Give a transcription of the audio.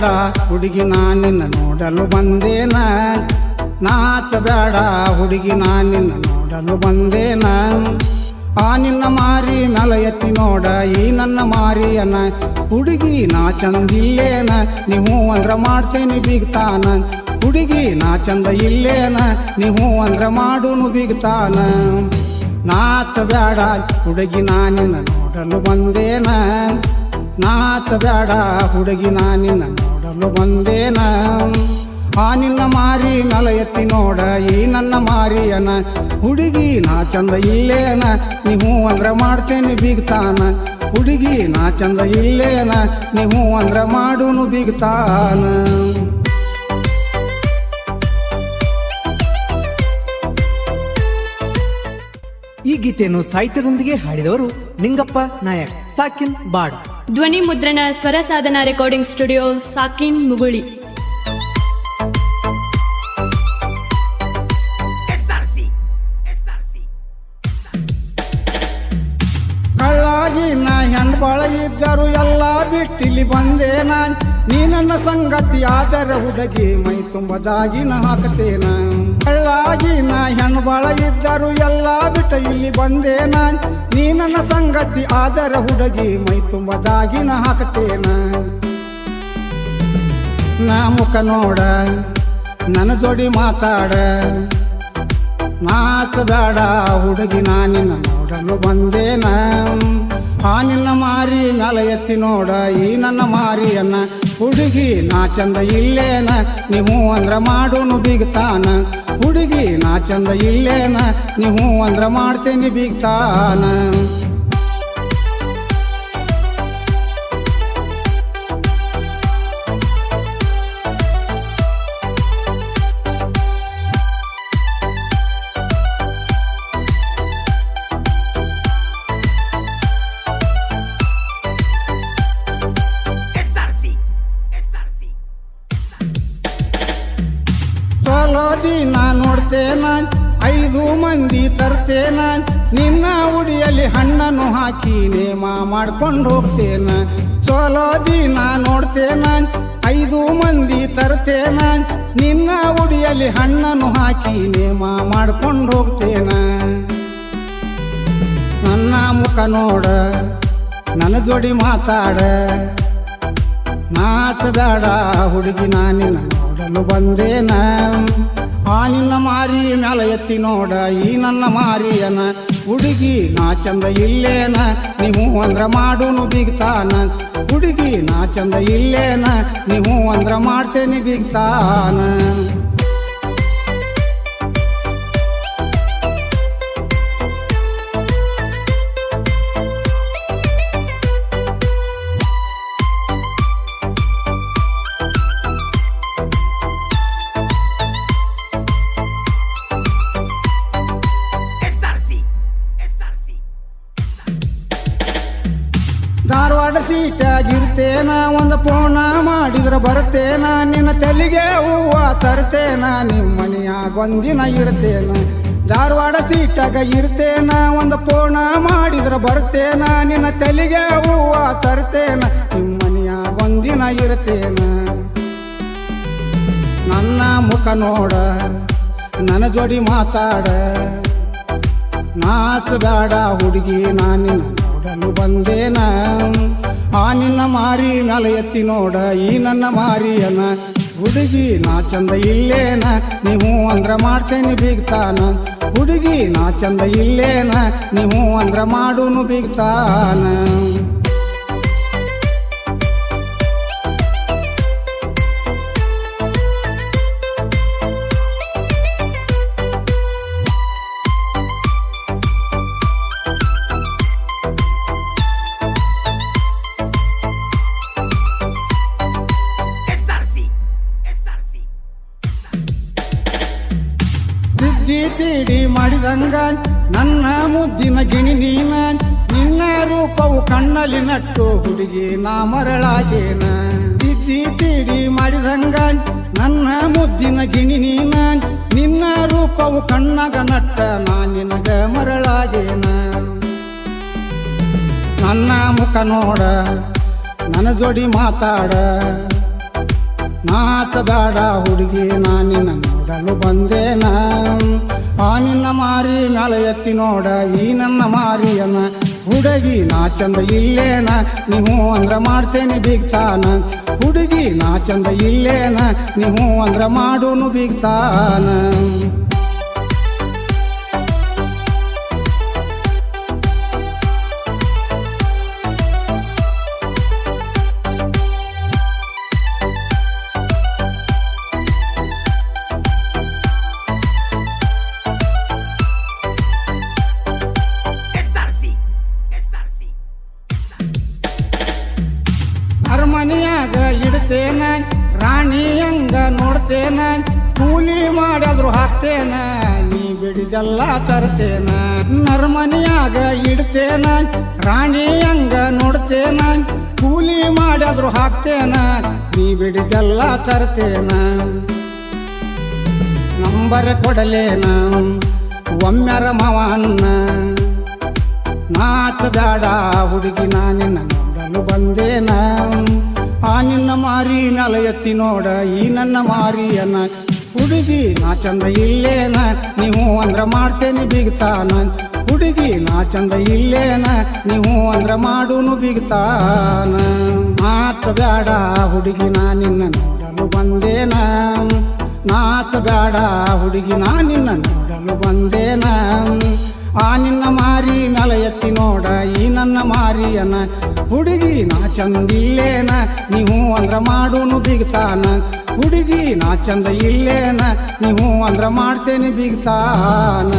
ನಾಚಬೇಡ ಹುಡುಗಿ ನಿನ್ನ ನೋಡಲು ಬಂದೇನ ನಾಚಬೇಡ ಹುಡುಗಿ ನಿನ್ನ ನೋಡಲು ಬಂದೇನ ಆ ನಿನ್ನ ಮಾರಿ ಮ್ಯಾಲ ಎತ್ತಿ ನೋಡ ಈ ನನ್ನ ಮಾರಿಯನ ಹುಡುಗಿ ನಾ ಚಂದಿಲ್ಲೇನ ನೀವು ಅಂದ್ರ ಮಾಡ್ತೇನೆ ಬಿಗ್ತಾನ ಹುಡುಗಿ ನಾ ಚಂದ ಇಲ್ಲೇನ ನೀವು ಅಂದ್ರ ಮಾಡುನು ಬಿಗ್ತಾನ ನಾಚಬೇಡ ಹುಡುಗಿ ನಿನ್ನ ನೋಡಲು ಬಂದೇನ ನಾಚಬೇಡ ಹುಡುಗಿ ನಿನ್ನ ನೋಡಲು ಬಂದೇನ ಆ ನಿನ್ನ ಮಾರಿ ಮ್ಯಾಲ ಎತ್ತಿ ನೋಡ ಈ ನನ್ನ ಮಾರಿಯನ ಹುಡುಗಿ ನಾ ಚಂದ ಇಲ್ಲೇನ ನೀವು ಅಂದ್ರ ಮಾಡ್ತೇನೆ ಬಿಗ್ತಾನ ಹುಡುಗಿ ನಾ ಚಂದ ಇಲ್ಲೇನ ನೀವು ಅಂದ್ರ ಮಾಡುನು ಬಿಗ್ತಾನ ಈ ಗೀತೆಯನ್ನು ಸಾಹಿತ್ಯದೊಂದಿಗೆ ಹಾಡಿದವರು ನಿಂಗಪ್ಪ ನಾಯಕ್ ಸಾಕಿನ್ ಬಾಡ್. ಧ್ವನಿ ಮುದ್ರಣ ಸ್ವರ ಸಾಧನಾ ರೆಕಾರ್ಡಿಂಗ್ ಸ್ಟುಡಿಯೋ ಸಾಕಿನ್ ಮುಗುಳಿ. ಕಳ್ಳಾಗಿ ನಾ ಹೆಣ್ಬಾಳ ಇದ್ದರು ಎಲ್ಲ ಬಿಟ್ಟಿಲ್ಲಿ ಬಂದೆ ನಾನ್ ನೀ ನನ್ನ ಸಂಗತಿ ಆದರ ಹುಡುಗಿ ಮೈ ತುಂಬದಾಗಿನ ಹಾಕತೇನ ಕಳ್ಳಾಗಿ ನಾ ಹೆಣ್ಬಾಳ ಇದ್ದರು ಎಲ್ಲ ಬಿಟ್ಟ ಇಲ್ಲಿ ಬಂದೆ ನಾನ್ ನೀ ನನ್ನ ಸಂಗತಿ ಆದರ ಹುಡುಗಿ ಮೈ ತುಂಬದಾಗಿನ ಹಾಕತೇನ ನಾ ಮುಖ ನೋಡ ನನ್ನ ಜೋಡಿ ಮಾತಾಡ ನಾಚಬೇಡ ಹುಡುಗಿ ನಿನ್ನ ನೋಡಲು ಬಂದೇನ ಆ ನಿನ್ನ ಮಾರಿ ಮ್ಯಾಲ ಎತ್ತಿ ನೋಡ ಈ ನನ್ನ ಮಾರಿಯನ್ನ ಹುಡುಗಿ ನಾ ಚಂದ ಇಲ್ಲೇನ ನೀವು ಅಂದ್ರ ಮಾಡುನು ಬಿಗ್ತಾನ ಹುಡುಗಿ ನಾ ಚಂದ ಇಲ್ಲೇನ ನೀವು ಅಂದ್ರ ಮಾಡ್ತೇನೆ ಬಿಗ್ತಾನ ದಿನ ನೋಡ್ತೇನ 5 ಮಂದಿ ತರ್ತೇನ ನಿನ್ನ ಉಡಿಯಲ್ಲಿ ಹಣ್ಣನ್ನು ಹಾಕಿ ನೇಮ ಮಾಡ್ಕೊಂಡು ಹೋಗ್ತೇನ ಚಲೋ ದಿನ ನೋಡ್ತೇನ 5 ಮಂದಿ ತರ್ತೇನ ನಿನ್ನ ಉಡಿಯಲ್ಲಿ ಹಣ್ಣನ್ನು ಹಾಕಿ ನೇಮ ಮಾಡ್ಕೊಂಡು ಹೋಗ್ತೇನ ನನ್ನ ಮುಖ ನೋಡ ನನ್ನ ಜೋಡಿ ಮಾತಾಡ ನಾಚಬೇಡ ಹುಡುಗಿ ನಿನ್ನ ನೋಡಲು ಬಂದೇನ ಆ ನಿನ್ನ ಮಾರಿ ಮ್ಯಾಲ ಎತ್ತಿ ನೋಡ ಈ ನನ್ನ ಮಾರಿಯನ ಹುಡುಗಿ ನಾ ಚಂದ ಇಲ್ಲೇನ ನೀವು ಅಂದ್ರ ಮಾಡುನು ಬಿಗ್ತಾನ ಹುಡುಗಿ ನಾ ಚಂದ ಇಲ್ಲೇನ ನೀವು ಅಂದ್ರ ಮಾಡ್ತೇನೆ ಬಿಗ್ತಾನ ಧಾರವಾಡ ಸೀಟಾಗಿರ್ತೇನ ಒಂದು ಫೋನ ಮಾಡಿದ್ರ ಬರ್ತೇನ ನಿನ್ನ ತಲೆಗೆ ಹೂವ ತರ್ತೇನ ನಿಮ್ಮ ಮನೆಯಾಗೊಂದಿನ ಇರ್ತೇನ ಧಾರವಾಡ ಸೀಟಾಗ ಇರ್ತೇನ ಒಂದು ಫೋನ ಮಾಡಿದ್ರ ಬರ್ತೇನ ನಿನ್ನ ತಲೆಗೆ ಹೂವ ತರ್ತೇನ ನಿಮ್ಮ ಮನೆಯಾಗೊಂದಿನ ಇರ್ತೇನ ನನ್ನ ಮುಖ ನೋಡ ನನ್ನ ಜೋಡಿ ಮಾತಾಡ ನಾಚಬೇಡ ಹುಡುಗಿ ನಿನ್ನ ನೋಡಲು ಬಂದೇನ ಆ ನಿನ್ನ ಮಾರಿ ಮ್ಯಾಲ ಎತ್ತಿ ನೋಡ ಈ ನನ್ನ ಮಾರಿಯನ ಹುಡುಗಿ ನಾ ಚಂದ ಇಲ್ಲೇನ ನೀವು ಅಂದ್ರ ಮಾಡ್ತೇನೆ ಬಿಗ್ತಾನ ಹುಡುಗಿ ನಾ ಚಂದ ಇಲ್ಲೇನ ನೀವು ಅಂದ್ರ ಮಾಡುನು ಬಿಗ್ತಾನ ತೀಡಿ ಮಾಡಿದಂಗ ನನ್ನ ಮುದ್ದಿನ ಗಿಣಿ ನೀನ ನಿನ್ನ ರೂಪವು ಕಣ್ಣಲ್ಲಿ ನಟ್ಟು ಹುಡುಗಿ ನಾ ಮರಳಾಗೇನ ತೀಡಿ ಮಾಡಿದಂಗ ನನ್ನ ಮುದ್ದಿನ ಗಿಣಿ ನೀನ ನಿನ್ನ ರೂಪವು ಕಣ್ಣಾಗ ನಟ್ಟ ನಾ ನಿನಗ ಮರಳಾಗೇನ ನನ್ನ ಮುಖ ನೋಡ ನನ್ನ ಜೋಡಿ ಮಾತಾಡ ನಾಚಬೇಡ ಹುಡುಗಿ ನಾ ನಿನ್ನ ನೋಡಲು ಬಂದೇನ ಆ ನಿನ್ನ ಮಾರಿ ಮ್ಯಾಲ ಎತ್ತಿ ನೋಡ ಈ ನನ್ನ ಮಾರಿಯನ ಹುಡುಗಿ ನಾ ಚಂದ ಇಲ್ಲೇನ ನೀವು ಅಂದ್ರ ಮಾಡ್ತೇನೆ ಬಿಗ್ತಾನ ಹುಡುಗಿ ನಾ ಚಂದ ಇಲ್ಲೇನ ನೀವು ಅಂದ್ರ ಮಾಡೂನು ಬಿಗ್ತಾನ ಅರಮನೆಯಾಗ ಇಡ್ತೇನ ರಾಣಿ ಹಂಗ ನೋಡ್ತೇನ ಕೂಲಿ ಮಾಡಿದ್ರು ಹಾಕ್ತೇನ ನೀ ಬಿಡಿದೆಲ್ಲ ತರ್ತೇನ ಅರಮನೆಯಾಗ ಇಡ್ತೇನ ರಾಣಿ ಹಂಗ ನೋಡ್ತೇನ ಕೂಲಿ ಮಾಡಿದ್ರು ಹಾಕ್ತೇನ ನೀ ಬಿಡಿದೆಲ್ಲ ತರ್ತೇನ ನಂಬರ್ ಕೊಡಲೇನ ಒಮ್ಮೆರ ಮಾವನ್ನ ನಾಚಬೇಡ ಹುಡುಗಿ ನಾ ನಿನ್ನ ನೋಡಲು ಬಂದೇನ ಆ ನಿನ್ನ ಮಾರಿ ಮ್ಯಾಲ ಎತ್ತಿ ನೋಡ ಈ ನನ್ನ ಮಾರಿಯನ್ನ ಹುಡುಗಿ ನಾ ಚಂದ ಇಲ್ಲೇನ ನೀವು ಅಂದ್ರ ಮಾಡ್ತೇನೆ ಬಿಗ್ತಾನ ಹುಡುಗಿ ನಾ ಚಂದ ಇಲ್ಲೇನ ನೀವು ಅಂದ್ರ ಮಾಡೂನು ಬಿಗ್ತಾನ ನಾಚಬೇಡ ಹುಡುಗಿ ನಾ ನಿನ್ನ ನೋಡಲು ಬಂದೇನ ನಾಚಬೇಡ ಹುಡುಗಿ ನಾ ನಿನ್ನ ನೋಡಲು ಬಂದೇನ ಆ ನಿನ್ನ ಮಾರಿ ಮ್ಯಾಲ ಎತ್ತಿ ನೋಡ ಈ ನನ್ನ ಮಾರಿಯನ ಹುಡುಗಿ ನಾ ಚಂದಿಲ್ಲೇನ ನೀವು ಅಂದ್ರ ಮಾಡೂನು ಬಿಗ್ತಾನ ಹುಡುಗಿ ನಾ ಚಂದ ಇಲ್ಲೇನ ನೀವು ಅಂದ್ರ ಮಾಡ್ತೇನೆ ಬಿಗ್ತಾನ